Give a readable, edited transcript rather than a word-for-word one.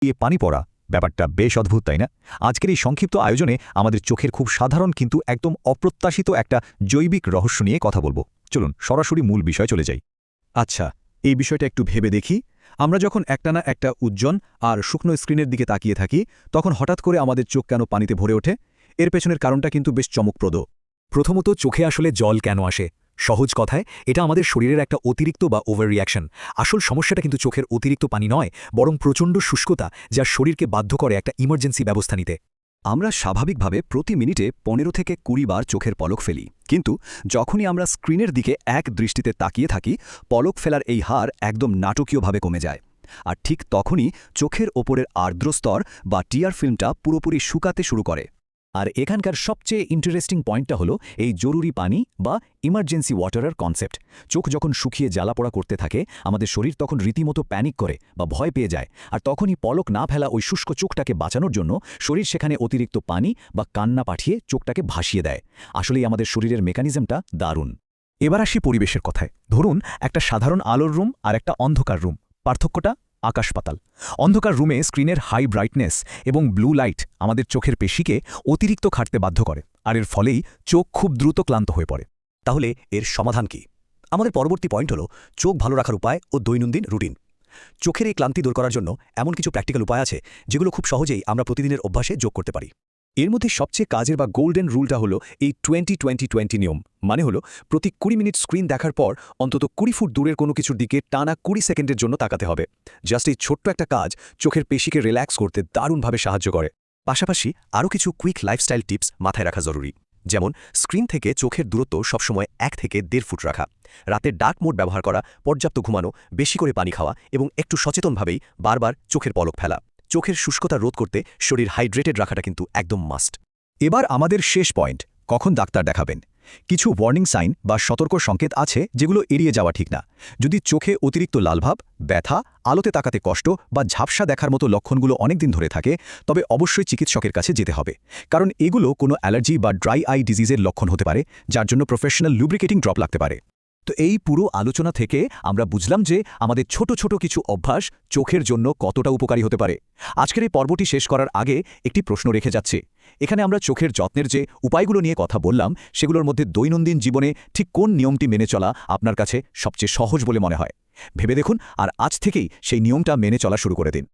দিয়ে পানি পড়া, ব্যাপারটা বেশ অদ্ভুত, তাই না? আজকের এই সংক্ষিপ্ত আয়োজনে আমাদের চোখের খুব সাধারণ কিন্তু একদম অপ্রত্যাশিত একটা জৈবিক রহস্য নিয়ে কথা বলবো। চলুন সরাসরি মূল বিষয়ে চলে যাই। আচ্ছা, এই বিষয়টা একটু ভেবে দেখি। আমরা যখন একটানা একটা উজ্জ্বল আর শুকনো স্ক্রিনের দিকে তাকিয়ে থাকি, তখন হঠাৎ করে আমাদের চোখ কেন পানিতে ভরে ওঠে? এর পেছনের কারণটা কিন্তু বেশ চমকপ্রদ। প্রথমত, চোখে আসলে জল কেন আসে? সহজ কথায়, এটা আমাদের শরীরের একটা অতিরিক্ত বা ওভার রিয়াকশন। আসল সমস্যাটা কিন্তু চোখের অতিরিক্ত পানি নয়, বরং প্রচণ্ড শুষ্কতা, যা শরীরকে বাধ্য করে একটা ইমার্জেন্সি ব্যবস্থা নিতে। আমরা স্বাভাবিকভাবে প্রতি মিনিটে 15 থেকে 20 বার চোখের পলক ফেলি, কিন্তু যখনই আমরা স্ক্রিনের দিকে এক দৃষ্টিতে তাকিয়ে থাকি, পলক ফেলার এই হার একদম নাটকীয়ভাবে কমে যায়। আর ঠিক তখনই চোখের ওপরের আর্দ্র স্তর বা টিয়ার ফিল্মটা পুরোপুরি শুকাতে শুরু করে। আর এখানকার সবচেয়ে ইন্টারেস্টিং পয়েন্টটা হলো এই জরুরি পানি বা ইমার্জেন্সি ওয়াটারের কনসেপ্ট। চোখ যখন শুকিয়ে জ্বালাপোড়া করতে থাকে, আমাদের শরীর তখন রীতিমতো প্যানিক করে বা ভয় পেয়ে যায়। আর তখনই পলক না ফেলা ওই শুষ্ক চোখটাকে বাঁচানোর জন্য শরীর সেখানে অতিরিক্ত পানি বা কান্না পাঠিয়ে চোখটাকে ভাসিয়ে দেয়। আসলেই আমাদের শরীরের মেকানিজমটা দারুণ। এবার আসি পরিবেশের কথায়। ধরুন একটা সাধারণ আলোর রুম আর একটা অন্ধকার রুম, পার্থক্যটা আকাশ পাতাল। অন্ধকার রুমে স্ক্রিনের হাই ব্রাইটনেস এবং ব্লু লাইট আমাদের চোখের পেশিকে অতিরিক্ত খাটতে বাধ্য করে, আর এর ফলেই চোখ খুব দ্রুত ক্লান্ত হয়ে পড়ে। তাহলে এর সমাধান কি? আমাদের পরবর্তী পয়েন্ট হলো চোখ ভালো রাখার উপায় ও দৈনন্দিন রুটিন। চোখের এই ক্লান্তি দূর করার জন্য এমন কিছু প্র্যাকটিক্যাল উপায় আছে যেগুলো খুব সহজেই আমরা প্রতিদিনের অভ্যাসে যোগ করতে পারি। এর মধ্যে সবচেয়ে কাজের বা গোল্ডেন রুলটা হলো এই 20-20-20 নিয়ম। মানে হলো প্রতি 20 মিনিট স্ক্রিন দেখার পর অন্তত 20 ফুট দূরের কোনো কিছুর দিকে টানা 20 সেকেন্ডের জন্য তাকাতে হবে। জাস্ট এই ছোট্ট একটা কাজ চোখের পেশিকে রিল্যাক্স করতে দারুণভাবে সাহায্য করে। পাশাপাশি আরও কিছু কুইক লাইফস্টাইল টিপস মাথায় রাখা জরুরি, যেমন স্ক্রিন থেকে চোখের দূরত্ব সবসময় 1 থেকে 1.5 ফুট রাখা, রাতে ডার্ক মোড ব্যবহার করা, পর্যাপ্ত ঘুমানো, বেশি করে পানি খাওয়া এবং একটু সচেতনভাবেই বারবার চোখের পলক ফেলা। চোখের শুষ্কতা রোধ করতে শরীর হাইড্রেটেড রাখাটা কিন্তু একদম মাস্ট। এবার আমাদের শেষ পয়েন্ট, কখন ডাক্তার দেখাবেন। কিছু ওয়ার্নিং সাইন বা সতর্ক সংকেত আছে যেগুলো এড়িয়ে যাওয়া ঠিক না। যদি চোখে অতিরিক্ত লালভাব, ব্যথা, আলোতে তাকাতে কষ্ট বা ঝাপসা দেখার মতো লক্ষণগুলো অনেকদিন ধরে থাকে, তবে অবশ্যই চিকিৎসকের কাছে যেতে হবে। কারণ এগুলো কোনো অ্যালার্জি বা ড্রাই আই ডিজিজের লক্ষণ হতে পারে, যার জন্য প্রফেশনাল লুব্রিকেটিং ড্রপ লাগতে পারে। তো এই পুরো আলোচনা থেকে আমরা বুঝলাম যে আমাদের ছোট ছোট কিছু অভ্যাস চোখের জন্য কতটা উপকারী হতে পারে। আজকের এই পর্বটি শেষ করার আগে একটি প্রশ্ন রেখে যাচ্ছে। এখানে আমরা চোখের যত্নের যে উপায়গুলো নিয়ে কথা বললাম, সেগুলোর মধ্যে দৈনন্দিন জীবনে ঠিক কোন নিয়মটি মেনে চলা আপনার কাছে সবচেয়ে সহজ বলে মনে হয়? ভেবে দেখুন, আর আজ থেকেই সেই নিয়মটা মেনে চলা শুরু করে দিন।